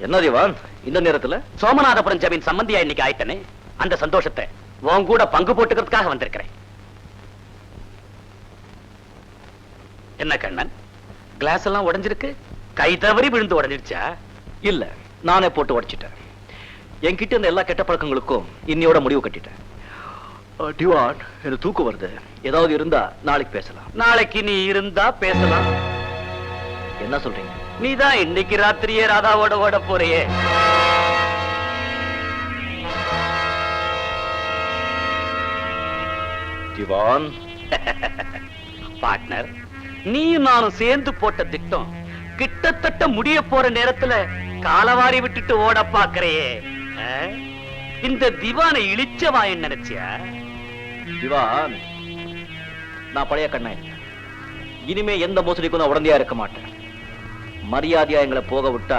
என்ன திவான் இந்த நேரத்துல? சோமநாதபுரம் ஜமீன் சம்பந்தியா இன்னைக்கு ஆயிட்டனே, அந்த சந்தோஷத்தை உன் கூட பங்கு போட்டுக்கிறதுக்காக வந்திருக்கிறேன். என்ன கண்ணன், கிளாஸ் எல்லாம் உடைஞ்சிருக்கு? கை தவறி விழுந்து உடைஞ்சிருச்சா? இல்ல, நானே போட்டு உடைச்சிட்டேன். என்கிட்ட இருந்த எல்லா கெட்ட பழக்கங்களுக்கும் இன்னையோட முடிவு கட்டிட்டேன். டிவான், எனக்கு தூக்கம் வருது. ஏதாவது இருந்தா நாளைக்கு பேசலாம். நாளைக்கு நீ இருந்தா பேசலாம். என்ன சொல்றீங்க? நீதான் இன்னைக்கு ராத்திரியே ராதாவோட ஓட போறியே. திவான் பார்ட்னர், நீயும் நானும் சேர்ந்து போட்ட திட்டம் கிட்டத்தட்ட முடிய போற நேரத்துல காலவாரி விட்டுட்டு ஓட பாக்குறையே. இந்த திவானை இழிச்சவாயன் நினைச்சியா? திவான், நான் பழைய கண்ணன். இனிமே எந்த மோசடிக்கும் நான் உடந்தையா இருக்க மாட்டேன். மரியாதையா எங்களை போக விட்டா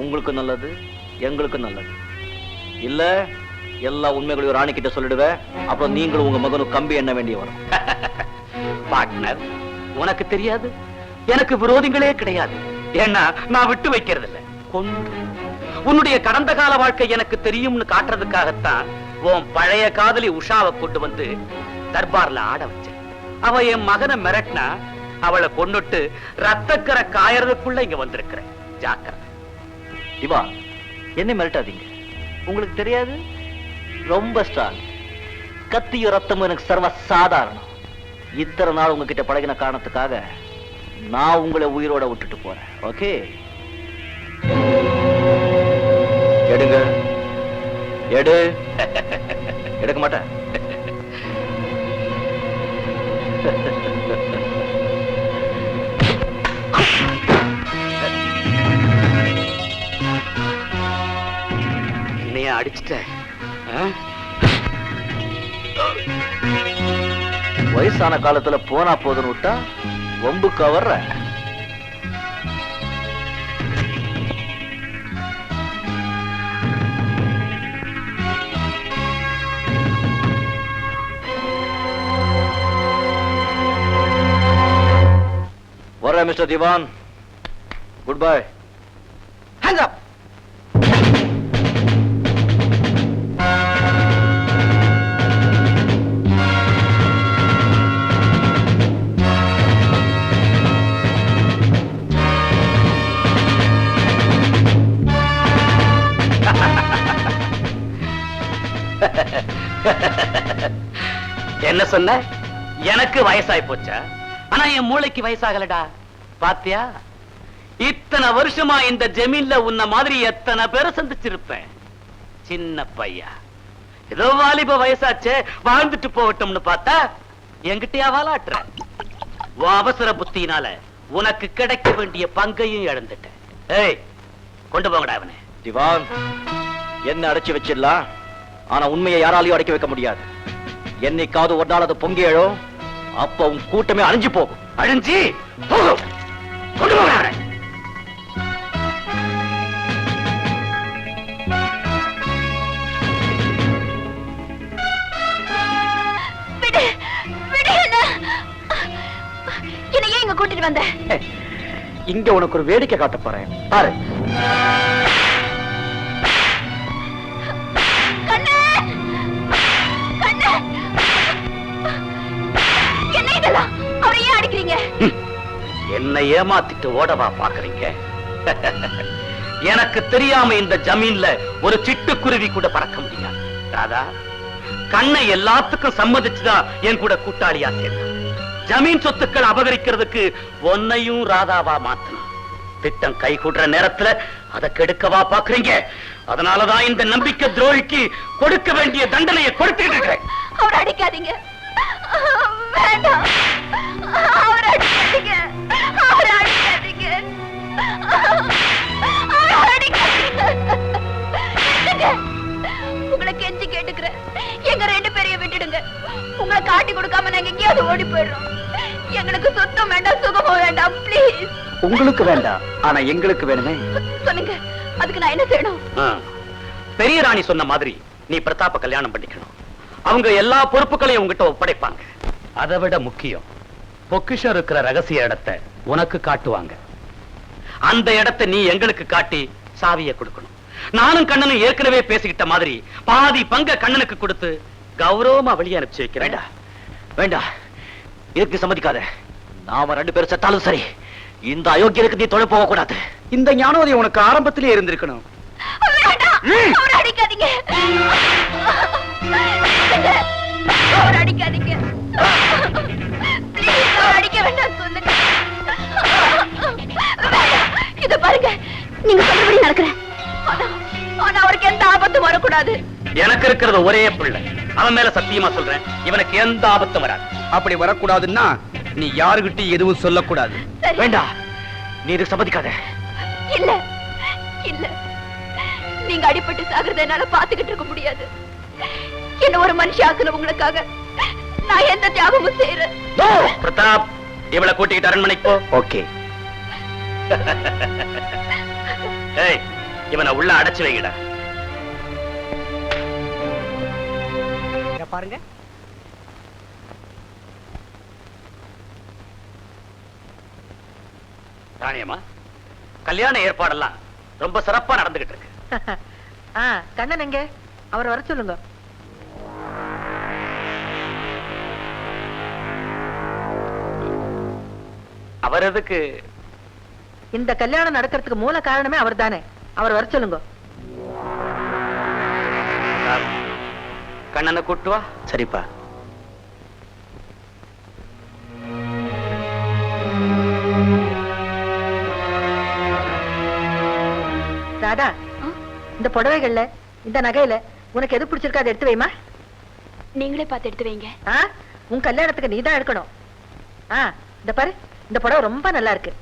உங்களுக்கு நல்லது, எங்களுக்கு நல்லது. இல்ல எல்லா உண்மைகளையும் ராணி கிட்ட சொல்லிடுவேன். அப்புறம் நீங்களும் உங்க மகனும் கம்பி எண்ண வேண்டிய வரும். பார்ட்னர், உனக்கு தெரியாது, எனக்கு விரோதிகளே கிடையாது. ஏன்னா நான் விட்டு வைக்கிறது இல்ல. கொன்று உன்னுடைய கடந்த கால வாழ்க்கை எனக்கு தெரியும்னு காட்டுறதுக்காகத்தான் உன் பழைய காதலி உஷாவை கொண்டு வந்து தர்பார்ல ஆட வச்சேன். அவ என் மகனை மிரட்டினா அவளை கொண்டுட்டு ரத்தக்கரை காயறதுக்குள்ள இங்க வந்திருக்கிறேன். ஜாக்கிரதை. திவா, என்ன மிரட்டாதீங்க. உங்களுக்கு தெரியாது, ரொம்ப ஸ்ட்ராங். கத்தியும் ரத்தமும் எனக்கு சர்வ சாதாரணம். இத்தனை நாள் உங்ககிட்ட பழகின காரணத்துக்காக நான் உங்களை உயிரோட விட்டுட்டு போறேன். ஓகே, எடுங்க. எடு. எடுக்க மாட்டேன். என்னைய அடிச்சுட்ட? வயசான காலத்துல போனா போதுன்னு விட்டா வம்புக்கு வர்ற. வர்ற mister Diwan. Good bye. Hands up. என்ன சொன்ன? எனக்கு வயசாய் போச்சா? ஆனா என் மூளைக்கு வயசாகலடா. பாத்தியா, இத்தனை வருஷமா இந்த ஜமீன்ல உன்ன மாதிரி எத்தனை பேரை சந்திச்சிருப்பேன். சின்ன பையா, ஏதோ வாலிப வயசாச்சே வாழ்ந்துட்டு போகட்டும்னு பார்த்தா என்கிட்டயா வாலாட்டுற? உன் அவசர புத்தினால உனக்கு கிடைக்க வேண்டிய பங்கையும் இழந்துட்ட. ஏய், கொண்டு போங்கடா அவனை. திவான், என்ன அடைச்சு வச்சிடலாம், ஆனா உண்மையை யாராலையும் அடைக்க வைக்க முடியாது. என்னைக்காவது ஒரு நாள் அது பொங்கி எழும், அப்ப உன் கூட்டமே அழிஞ்சு போகும். அழிஞ்சி போகும். கொண்டு போங்க. என்னையே இங்க கூட்டிட்டு வந்த? இங்க உனக்கு ஒரு வேடிக்கை காட்ட போறேன், பாரு. என்ன ஏமாத்திட்டு ஓடவா பாக்குறீங்க? எனக்கு தெரியாம இந்த ஜமீன்ல ஒரு சிட்டுக்குருவி கூட பறக்க முடியாது. ராதா, கண்ணை எல்லாத்துக்கும் சம்மதிச்சுதான் என் கூட கூட்டாளியா சேர்ந்த. ஜமீன் சொத்துக்கள் அபகரிக்கிறதுக்கு ஒன்னையும் ராதாவா மாத்தணும். திட்டம் கை கூடுற நேரத்துல அதை கெடுக்கவா பாக்குறீங்க? அதனாலதான் இந்த நம்பிக்கை துரோகிக்கு கொடுக்க வேண்டிய தண்டனையை கொடுத்துட்டு இருக்கிறேன். அவர் அடிக்காதீங்க, வேண்டாம். அவர் அடிக்காதீங்க, அவர் அடிக்காதீங்க, அவர் அடிக்காதீங்க. உங்களை கெஞ்சி கேட்டுக்கிறேன், எங்க ரெண்டு பேரையும் விட்டுடுங்க. உங்களை காட்டி கொடுக்காம நாங்க எங்கேயாவது ஓடி போயிடுறோம். எங்களுக்கு சொத்தம் வேண்டாம், சுகமும் வேண்டாம், பிளீஸ். உங்களுக்கு வேண்டாம், ஆனா எங்களுக்கு வேணுமே. சொல்லுங்க, அதுக்கு நான் என்ன செய்யணும்? பெரிய ராணி சொன்ன மாதிரி நீ பிரதாப்ப கல்யாணம் பண்ணிக்கணும். அவங்க எல்லா பொறுப்புகளையும் உங்ககிட்ட ஒப்படைப்பாங்க. அதை விட முக்கியம், பொக்கிஷம் இருக்கிற ரகசிய இடத்தை உனக்கு காட்டுவாங்க. அந்த இடத்தை நீ எங்களுக்கு காட்டி சாவியை கொடுக்கணும். நானும் கண்ணனும் ஏற்கனவே பேசிக்கிட்ட மாதிரி பாதி பங்க கண்ணனுக்கு கொடுத்து கௌரவமா வெளியே அனுப்பிச்சு வைக்கிறேன். வேண்டாம் வேண்டாம், இதுக்கு சம்மதிக்காத. நாம 2 பேரும் செத்தாலும் சரி, இந்த அயோக்கியருக்கு நீ தொலை போக கூடாது. இந்த ஞானோதயம் உனக்கு ஆரம்பத்திலே இருந்திருக்கணும். வேண்டாம், அவரை அடிக்காதீங்க. அவரை அடிக்காதீங்க. Please, அவரை அடிக்க வேண்டாம் சொல்லுங்க. வேண்டாம். இத பாருங்க, நீங்க சொல்றபடி நடக்கிறேன். ஆனா அவருக்கு எந்த ஆபத்தும் வரக்கூடாது. எனக்கு இருக்கிறது ஒரே பிள்ளை. அவன் மேல சத்தியமா சொல்றேன், இவனுக்கு எந்த ஆபத்தும் வராது. அப்படி வரக்கூடாதுன்னா நீ யாருகிட்ட எதுவும் சொல்லக்கூடாது. சரி. வேண்டாம், நீ இதுக்கு சம்மதிக்காத. இல்ல இல்ல, நீங்க அடிபட்டு சாகுறத என்னால பாத்துக்கிட்டு இருக்க முடியாது. என்ன ஒரு மனுஷி ஆக்குன உங்களுக்காக நான் எந்த தியாகமும் செய்யறேன். பிரதாப், இவளை கூட்டிக்கிட்டு அரண்மனைக்கு போ. ஓகே. ஏய், இவனை உள்ள அடைச்சு வைங்கடா. பாருங்க, ராணியம்மா, கல்யாண ஏற்பாடெல்லாம் ரொம்ப சிறப்பா நடந்துகிட்டு இருக்கு. கண்ணன் எங்க? அவர் வர சொல்லுங்க. அவர் எதுக்கு? இந்த கல்யாணம் நடக்கிறதுக்கு மூல காரணமே அவர் தானே. அவர் வர சொல்லுங்க. கண்ணனை கூட்டு வா. சரிப்பா. ராதா, இந்த புடவைகள்ல இந்த நகையில உனக்கு எது பிடிச்சிருக்கா அதை எடுத்து வைமா. நீங்களே பார்த்து எடுத்து வைங்க. உன் கல்யாணத்துக்கு நீ தான் எடுக்கணும். இந்த பாரு, இந்த புடவை ரொம்ப நல்லா இருக்கு.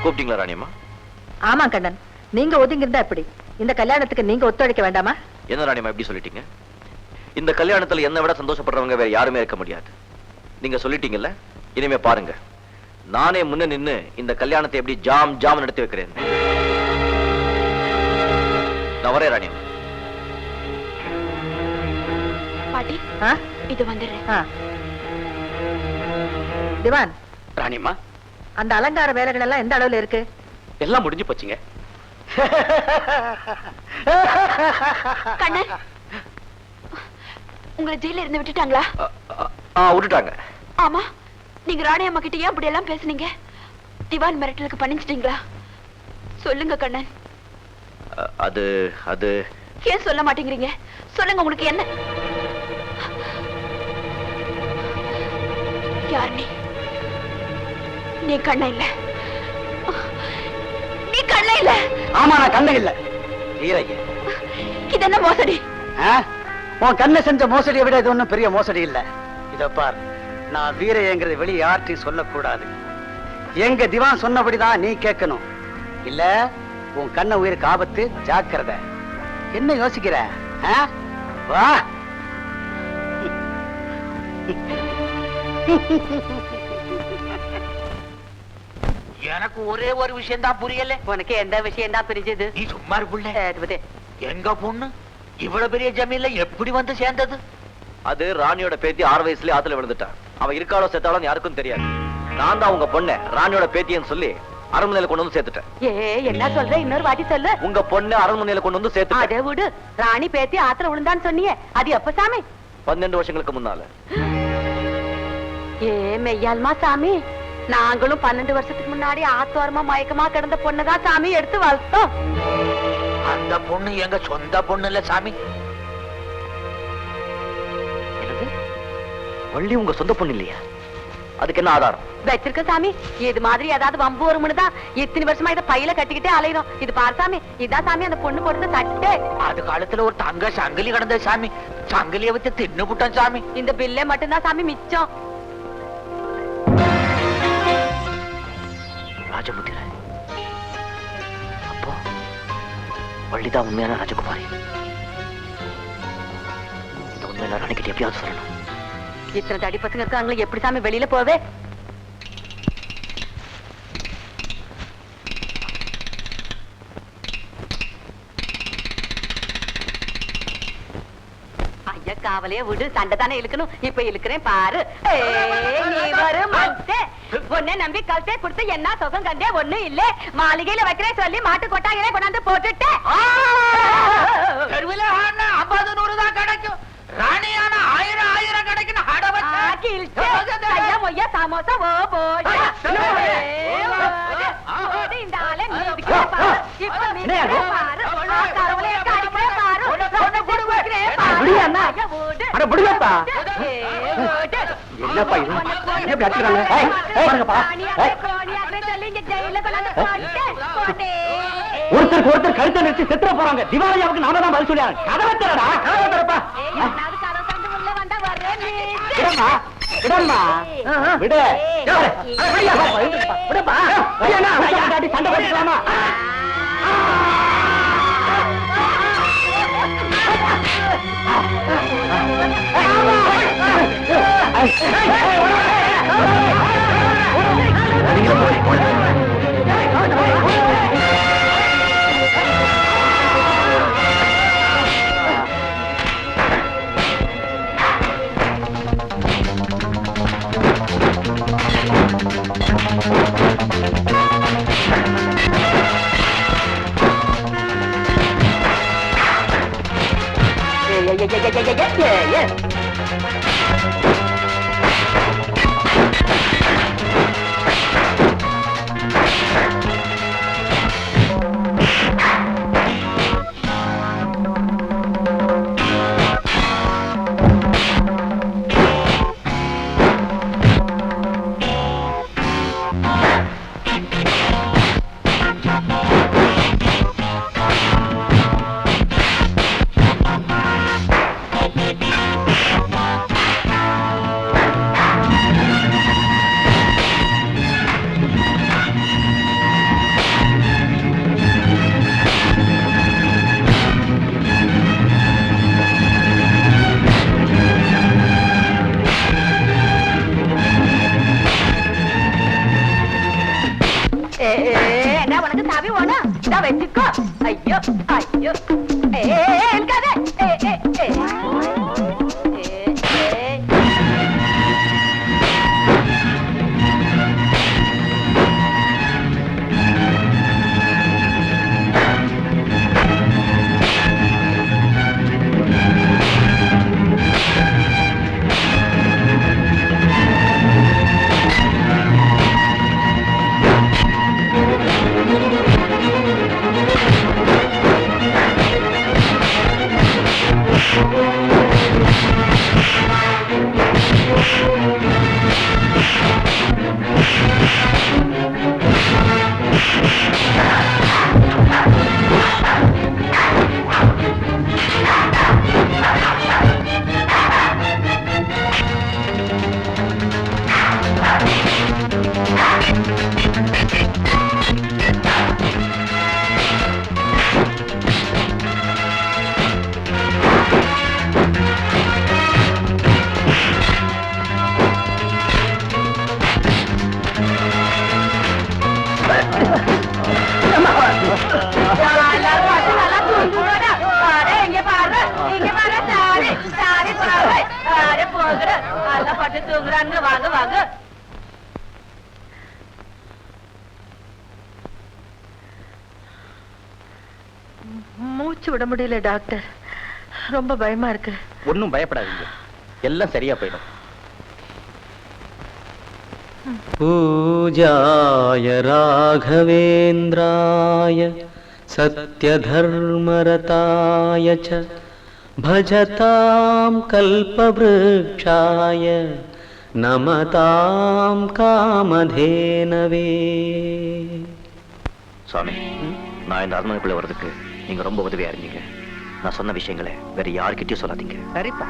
கூப்பிட்டீங்களா ராணியம்மா? ஆமா கண்ணன், நீங்க ஒதுங்கி இருந்தா எப்படி? இந்த கல்யாணத்துக்கு நீங்க ஒத்துழைக்க வேண்டாமா? என்ன ராணியம்மா எப்படி சொல்லிட்டீங்க? இந்த கல்யாணத்துல என்னை விட சந்தோஷப்படுறவங்க வேற யாருமே இருக்க முடியாது. நீங்க சொல்லிட்டீங்கல்ல, இனிமே பாருங்க, நானே முன்ன நின்னு இந்த கல்யாணத்தை எப்படி ஜாம் ஜாம் நடத்தி வைக்கிறேன். நான் வரேன் ராணியம்மா. பாட்டி, இது வந்துடுறேன். திவான், ராணியம்மா, அந்த அலங்கார வேலைகள் எல்லாம் எந்த அளவுல இருக்கு? எல்லாம் முடிஞ்சு போச்சுங்க. கண்ணன், உங்களை ஜெயில இருந்து விட்டுட்டாங்களா? விட்டுட்டாங்க. ஆமா, நீங்க ராணி அம்மா கிட்ட ஏன் அப்படி எல்லாம் பேசுனீங்க? திவான் மிரட்டலுக்கு பண்ணிச்சிட்டீங்களா? சொல்லுங்க கண்ணன். அது அது ஏன் சொல்ல மாட்டேங்கிறீங்க? சொல்லுங்க, உங்களுக்கு என்ன? யார் நீ? நீ கண்ண இல்ல. நீ கண்ண இல்ல. ஆமா, நான் கண்ண இல்ல. இது என்ன மோசடி? உன் கண்ணை செஞ்ச மோசடியை விட இது ஒண்ணும் பெரிய மோசடி இல்ல. இத பார், நான் வீரையங்கிறது வெளியே யார்ட்டையும் சொல்லக்கூடாது. எங்க திவான் சொன்னபடிதான் நீ கேட்கணும். இல்ல உன் கண்ண உயிருக்கு ஆபத்து. ஜாக்கிரதை. என்ன யோசிக்கிற? வா. எனக்கு ஒரே ஒரு விஷயம் தான் புரியல. உனக்கு எந்த விஷயம் தான் பிரிஞ்சது? நீ சும்மா புள்ள. எங்க பொண்ணு இவ்வளவு பெரிய ஜமீன்ல எப்படி வந்து சேர்ந்தது? அது ராணியோட பேத்தி 6 வயசுல ஆத்துல விழுந்துட்டான். அவ இருக்காளோ செத்தாலும் யாருக்கும் தெரியாது. நான் தான் உங்க பொண்ண ராணியோட பேத்தின்னு சொல்லி அரண்மனையில கொண்டு வந்து சேர்த்துட்டேன். என்ன சொல்ற? இன்னொரு வாட்டி சொல்லு. உங்க பொண்ணு அரண்மனையில கொண்டு வந்து சேர்த்து. அதே விடு, ராணி பேத்தி ஆத்துல விழுந்தான்னு சொன்னியே, அது எப்ப சாமி? 12 வருஷங்களுக்கு முன்னால. மெய்யால்மா சாமி, நாங்களும் 12 வருஷத்துக்கு முன்னாடி ஆத்தோரமா மயக்கமா கிடந்த பொண்ணுதான் சாமி எடுத்து வளர்த்தோம். அந்த பொண்ணு எங்க சொந்த பொண்ணு இல்ல சாமி. வள்ளி உங்க சொந்த பொண்ணு இல்லையா? அதுக்கு என்ன ஆதாரம்? வச்சிருக்க சாமி. இது மாதிரி ஏதாவது வம்பு வரும்னு தான் இத்தனை வருஷமா இதை பையில கட்டிக்கிட்டே அலையிறோம். இது பாரு சாமி, இதான் சாமி அந்த பொண்ணு போடுறது தட்டு. அது காலத்துல ஒரு தங்க சங்கிலி கிடந்தது சாமி. சங்கிலிய வச்சு தின்னு புட்டான் சாமி. இந்த பில்லே மட்டும்தான் சாமி மிச்சம். ராஜமுத்திர, அப்போ வள்ளிதான் உண்மையான ராஜகுமாரி. இந்த உண்மையில ராணிக்கிட்ட எப்படியாவது சொல்லணும். இத்தனை தடி பசங்க இருக்காங்களே, எப்படி சாமி வெளியில போவே? ஐயா காவலையே விடு, சண்டை தானே இழுக்கணும். இப்ப இழுக்கிறேன் பாரு. நீ வரும் ஒன்னே நம்பி கழுத்தே கொடுத்து என்ன சுகம் கண்டே ஒண்ணு இல்ல. மாளிகையில வைக்கிறேன் சொல்லி மாட்டு கொட்டாயிலே கொண்டாந்து போட்டுட்டேன். 50 100 தான் கிடைக்கும். ராணியான 1000 கிடைக்கும். மொய்யா சமோசா ஓ போடு. இந்த ஆளை மிதிக்கிறேன் பாரு. இப்ப மிதிக்கிறேன் பாரு. கரவலையை காடிக்கிறேன் பாரு. என்னப்பா இது? எப்படி அடிக்கிறாங்க? ஒருத்தருக்கு ஒருத்தர் கழுத்தை நிறுத்தி செத்துற போறாங்க. திவாலியாவுக்கு நாம தான் பதில் சொல்லியாங்க. கதவை திறடா, கதவை திறப்பா. விடம்மா, விடு. விடுப்பா. சண்டை போட்டுக்கலாமா? என்ன உனக்கு சாவி வேணும்? வச்சுக்கோ. ஐயோ ஐயோ, தூங்குறாங்க. வாங்க வாங்க. மூச்சு விட முடியல டாக்டர், ரொம்ப பயமா இருக்கு. ஒன்னும் பயப்படாதீங்க, எல்லாம் சரியா போயிடும். பூஜாய ராகவேந்திராய சத்யதர்மரதாய ச பஜதாம் கல்பவ்ருக்ஷாய நமதாம் காமதேனவே. சுவாமி, நான் இந்த அரண்மனைக்குள்ள வர்றதுக்கு நீங்க ரொம்ப உதவியா இருந்தீங்க. நான் சொன்ன விஷயங்களை வேற யார்கிட்டயும் சொல்லாதீங்க. சரிப்பா.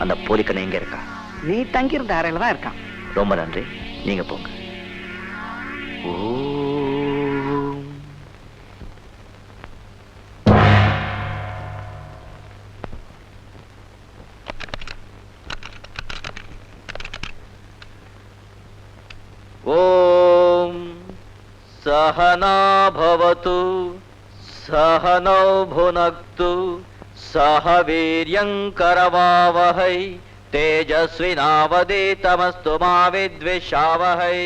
அந்த போலிக்கண்ணை எங்க இருக்கா? நீ தங்கியிருந்த அறையில தான் இருக்கான். ரொம்ப நன்றி, நீங்க போங்க. सहना भवतु सहनौ भुनक्तु सह वीर्यङ्करवावहै तेजस्विनावधीतमस्तु मा विद्विषावहै.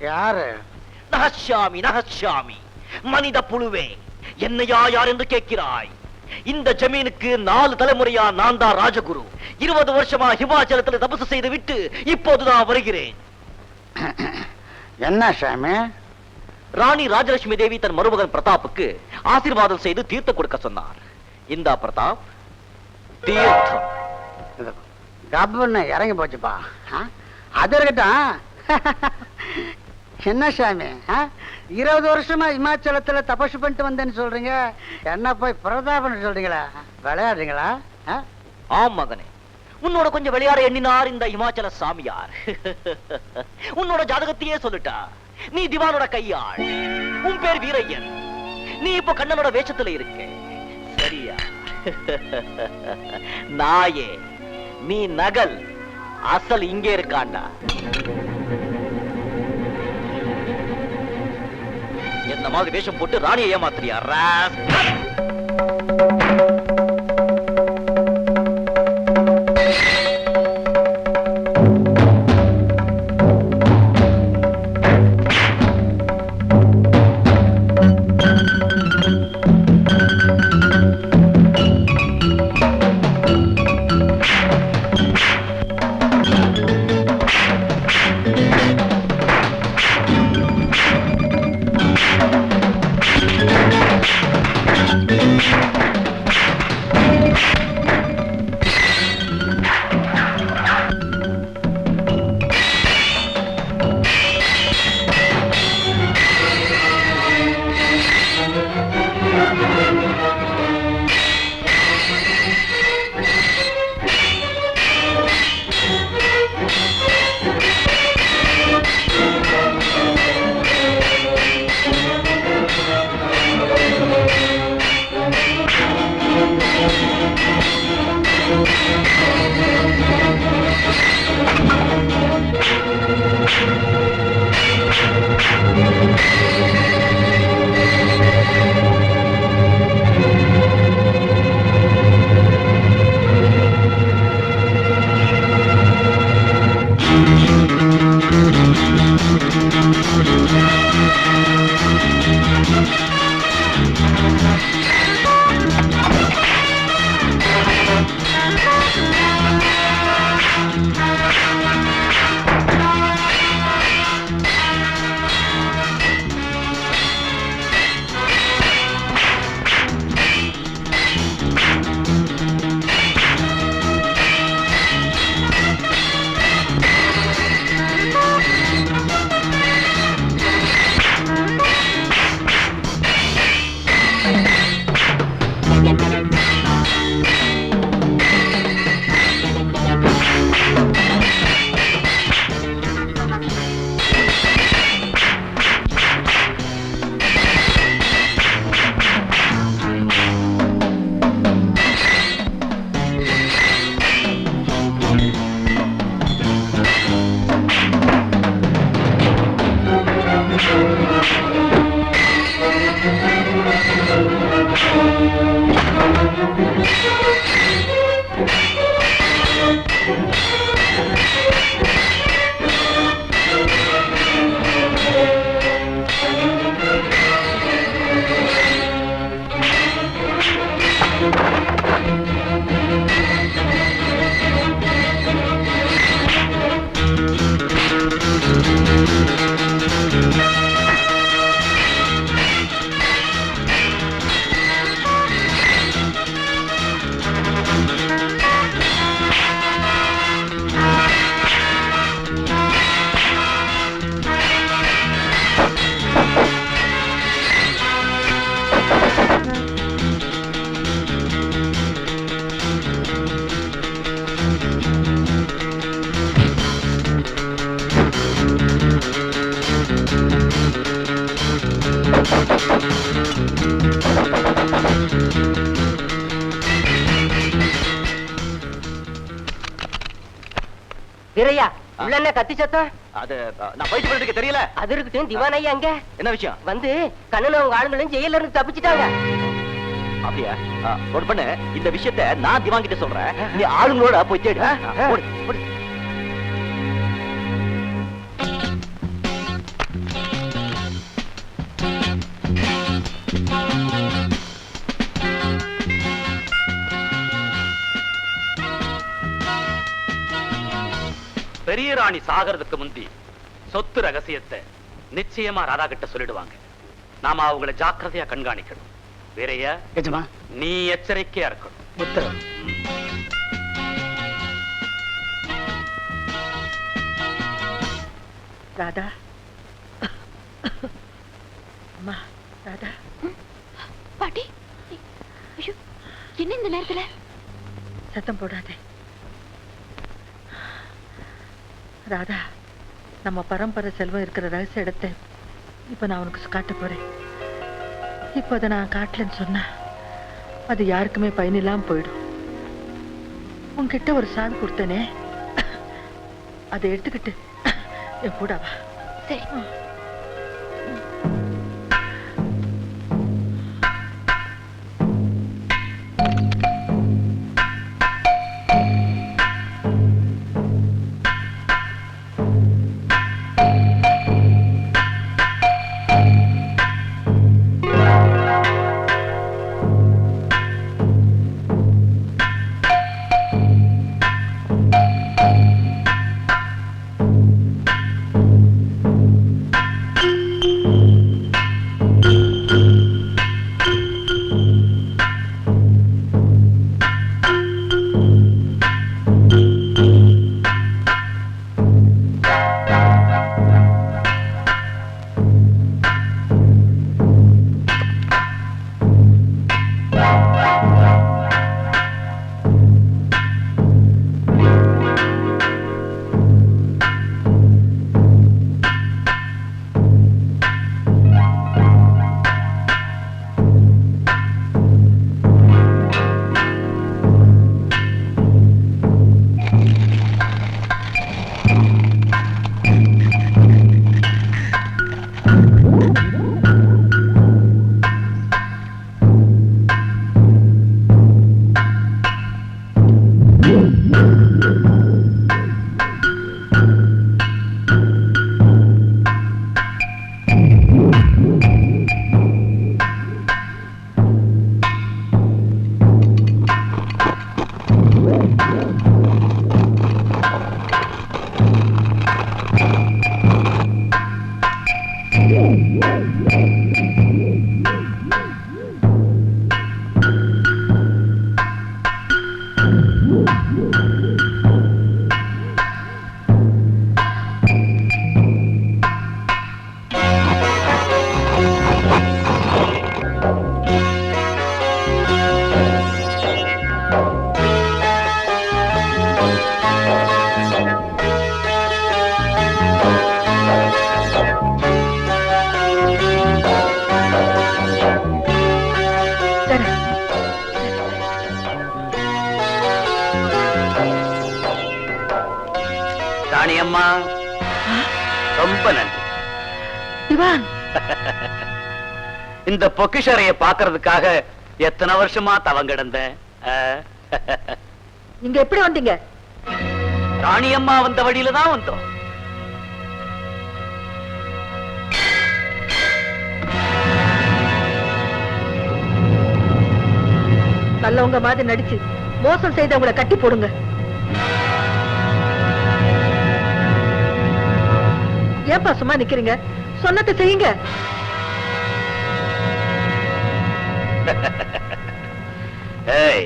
யாரு? நகச்சாமி மனித புழுவே, என்னையா யார் என்று கேட்கிறாய்? இந்த ஜமீனுக்கு 4 தலைமுறையா நான் தான் ராஜகுரு. 20 வருஷமா ஹிமாச்சலத்தில் தபசு செய்து விட்டு இப்போதுதான் வருகிறேன். என்ன சாமி? ராணி ராஜலட்சுமி தேவி தன் மருமகன் பிரதாப்புக்கு ஆசீர்வாதம் செய்து தீர்த்தம் கொடுக்க சொன்னார். இந்தா பிரதாப், தீர்த்தம். கப்புன்னு இறங்கி போச்சுப்பா. அது இருக்கட்டும். என்ன சாமி, 20 வருஷமா இமாச்சலத்துல தபசு பண்ணிட்டு வந்தேன்னு சொல்றீங்க, என்ன போய் பிரதாபன் சொல்றீங்களா? விளையாடுறீங்களா? ஆம் மகனே, உன்னோட கொஞ்சம் விளையாட எண்ணினார் இந்த இமாச்சல சாமியார். உன்னோட ஜாதகத்தையே சொல்லிட்டா. நீ திவானோட கையாள், உன் பேர் வீரையன். நீ இப்ப கண்ணனோட வேஷத்துல இருக்க, சரியா? நாயே, நீ நகல், அசல் இங்கே இருக்காண்டா. என்ன மாதிரி வேஷம் போட்டு ராணியை ஏமாத்திரியா? வீரையா, உள்ள என்ன கத்தி சத்தம்? அது நான் பயிற்சி பண்ணிருக்க தெரியல. அது இருக்கட்டும், திவான் ஐயா அங்க என்ன விஷயம்? வந்து கண்ணன் அவங்க ஆளுங்களும் ஜெயில இருந்து தப்பிச்சிட்டாங்க. அப்படியா? ஒரு பண்ணு, இந்த விஷயத்தை நான் திவான் கிட்ட சொல்றேன், நீ ஆளுங்களோட போய் தேடு. ஓடு, ஓடு. பெரிய ராணி சாகிறதுக்கு முந்தி சொத்து ரகசியத்தை நிச்சயமா ராதா கிட்ட சொல்லிடுவாங்க. நாம அவங்களை ஜாக்கிரதையா கண்காணிக்கணும். வேறையா எஜமா நீ எச்சரிக்கையா இருக்கணும். உத்தரவு. ராதா, அம்மா, ராதா. பாட்டி, ஐயோ, என்ன இந்த நேரத்துல? சத்தம் போடாதே ராதா. நம்ம பரம்பரை செல்வம் இருக்கிற ரகசிய இடத்தை இப்ப நான் உனக்கு காட்ட போறேன். இப்ப அதை நான் காட்டலன்னு சொன்னா அது யாருக்குமே பயனில்லாம போயிடும். உன்கிட்ட ஒரு சாவி கொடுத்தனே, அதை எடுத்துக்கிட்டு என் கூட வா. சரி. ராணியம்மா, ரொம்ப நன்றி. திவான், இந்த பொக்கிஷறையை பாக்குறதுக்காக எத்தனை வருஷமா தவங்கிடந்தேன். இங்க எப்படி வந்தீங்க? ராணியம்மா வந்த வழியில தான் வந்தோம். நல்லவங்க மாதிரி நடிச்சு மோசம் செய்தவங்களை கட்டி போடுங்க. ஏப்பா சும்மா நிக்கிறீங்க? சொன்னதை செய்யுங்க. ஏய்,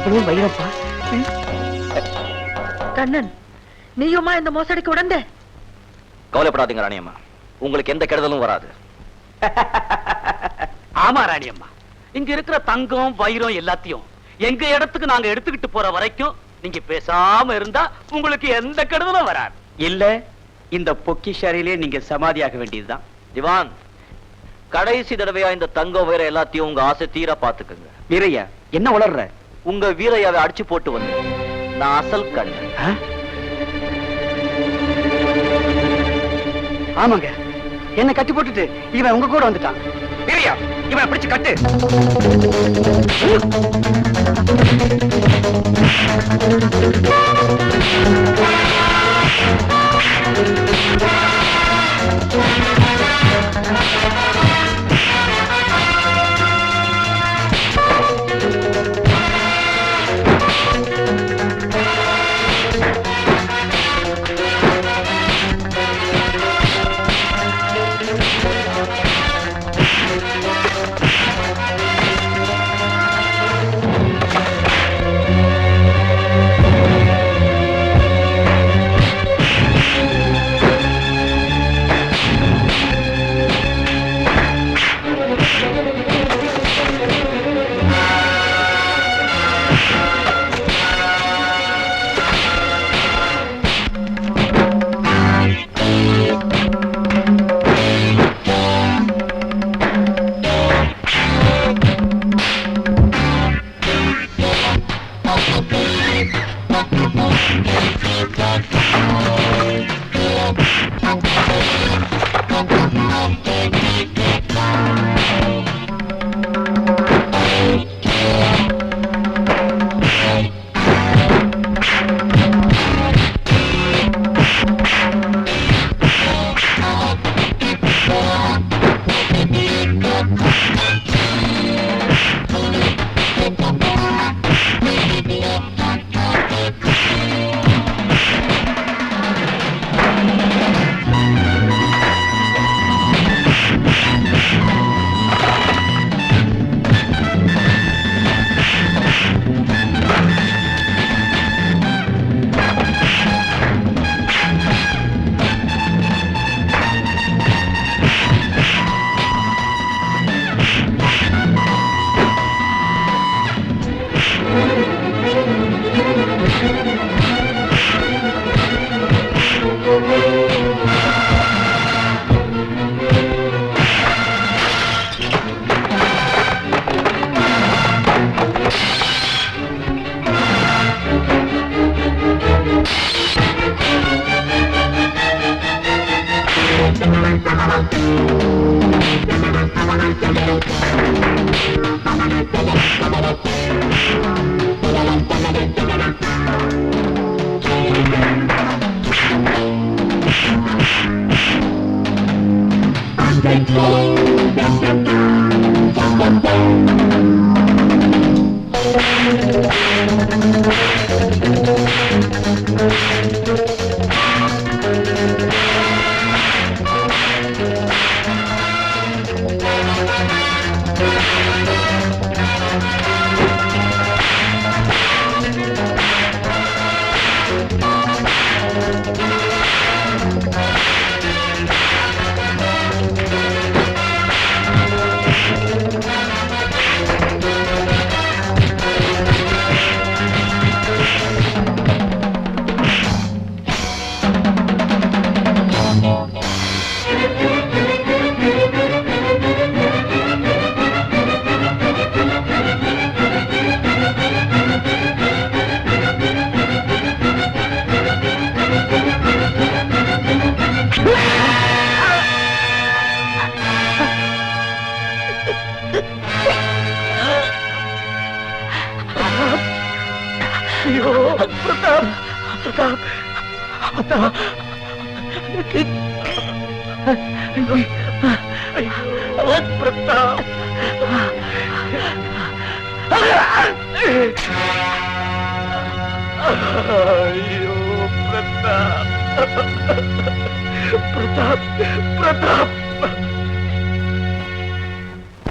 அவ்வளவு வைரப்பா. கண்ணன், நீயுமா இந்த மோசடிக்கு உடந்தே? கவலைப்படாதீங்க ராணியம்மா, உங்களுக்கு எந்த கெடுதலும் வராது. ஆமா ராணியம்மா, இங்க இருக்கிற தங்கம் வைரம் எல்லாத்தையும் எங்க இடத்துக்கு நாங்க எடுத்துக்கிட்டு போற வரைக்கும் நீங்க பேசாம இருந்தா உங்களுக்கு எந்த கெடுதலும் வராது. இல்ல, இந்த பொக்கிஷாரிலே நீங்க சமாதியாக வேண்டியதுதான். திவான், கடைசி தடவையா இந்த தங்கம் வைரம் எல்லாத்தையும் உங்க ஆசை தீர பாத்துக்குங்க. வீரையா, என்ன உளர்ற? உங்க வீரையாவை அடிச்சு போட்டு வந்து நான் அசல் கண்ணன். ஆமாங்க, என்ன கட்டி போட்டுட்டு இவன் உங்க கூட வந்துட்டான். வீரையா, இவன் பிடிச்சு கட்டு.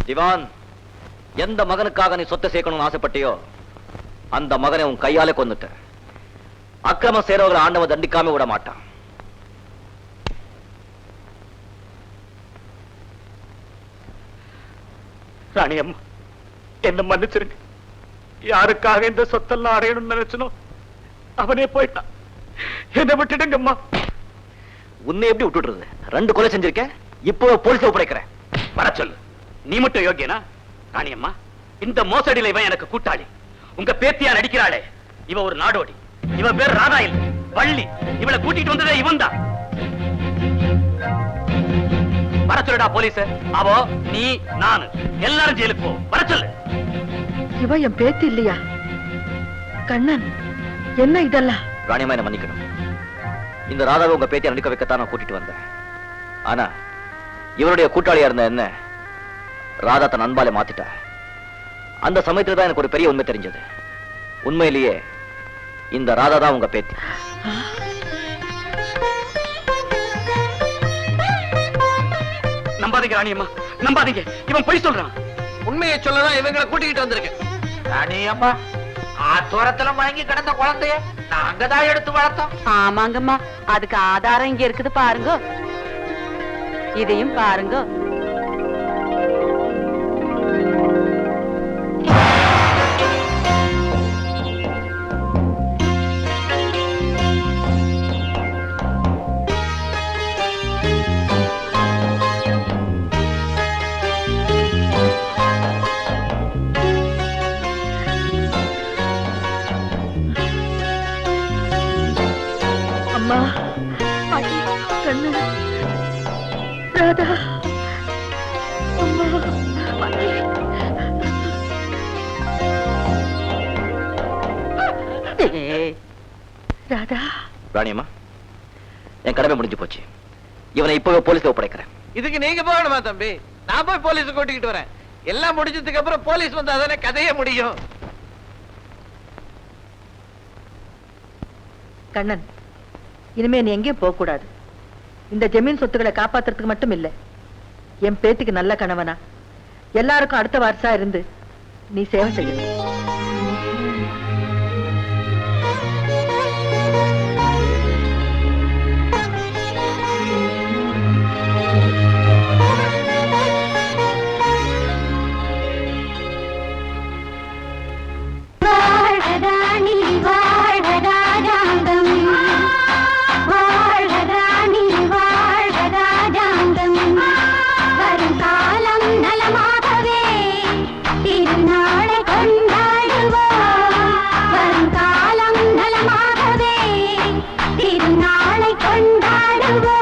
திவான், எந்த மகனுக்காக நீ சொத்தை சேர்க்கணும்னு ஆசைப்பட்டியோ அந்த மகனை உன் கையாலே கொன்னுட்ட. அக்கிரம செய்றவங்களை ஆண்டவன் தண்டிக்காம விட மாட்டான். ராணியம்மா, என்ன மன்னிச்சிருங்க. யாருக்காக இந்த சொத்தெல்லாம் அடையணும்னு நினைச்சனோ அவனே போயிட்டான். என்ன விட்டுடுங்கம்மா. உன்னை எப்படி விட்டுடுறது? 2 கொலை செஞ்சிருக்க, இப்போ போலீஸ் ஒப்படைக்கிறேன். வர சொல்லு. நீ மட்டும் யோகியனா? ராணியம்மா, இந்த மோசடியில இவன் எனக்கு கூட்டாளி. உங்க பேத்தியா நடிக்கிறாளே, இவ ஒரு நாடோடி. இவ பேர் ராதா இல்ல, வள்ளி. இவளை கூட்டிட்டு வந்ததே இவன் தான். வர சொல்லுடா போலீஸ். அவோ, நீ, நானு எல்லாரும் ஜெயிலுக்கு போ. வர சொல்லு. இவ என் பேத்தி இல்லையா? கண்ணன், என்ன இதெல்லாம்? ராணியம்மா, என்ன மன்னிக்கணும். இந்த ராதாவை உங்க பேத்தியை நடிக்க வைக்கத்தான் நான் கூட்டிட்டு வந்தேன். ஆனா இவருடைய கூட்டாளியா இருந்த என்ன ராதா தன் அன்பாலே மாத்திட்டா. அந்த சமயத்துல தான் எனக்கு ஒரு பெரிய உண்மை தெரிஞ்சது. உண்மையிலேயே இந்த ராதா தான் உங்க பேத்தி. நம்பாதீங்க ராணியம்மா, நம்பாதீங்க. இவன் பொய் சொல்றான். உண்மையை சொல்லதான் இவங்களை கூட்டிக்கிட்டு வந்திருக்கேன். ராணியம்மா, ஆத்தோரத்துல மயங்கி கிடந்த குழந்தைய நாங்கதான் எடுத்து வளர்த்தோம். ஆமாங்கம்மா, அதுக்கு ஆதாரம் இங்க இருக்குது பாருங்க. இதையும் பாருங்க. அம்மா, கண்ணன், ராதா, அம்மா. ராதா. ராணியம்மா, என் கடமை முடிஞ்சு போச்சு. இவனை இப்பவே போலீஸ்ல ஒப்படைக்கிறேன். இதுக்கு நீங்க போகணுமா தம்பி? நான் போய் போலீஸ் கூட்டிக்கிட்டு வரேன். எல்லாம் முடிஞ்சதுக்கு அப்புறம் போலீஸ் வந்தா தானே கதையே முடியும். கண்ணன், இனிமே நீ எங்கேயும் போக கூடாது. இந்த ஜமீன் சொத்துக்களை காப்பாத்துறதுக்கு மட்டும் இல்ல, என் பேத்திக்கு நல்ல கணவனா எல்லாருக்கும் அடுத்த வாரிசா இருந்து நீ சேவை செய்யணும். கொண்டாடுவோம்.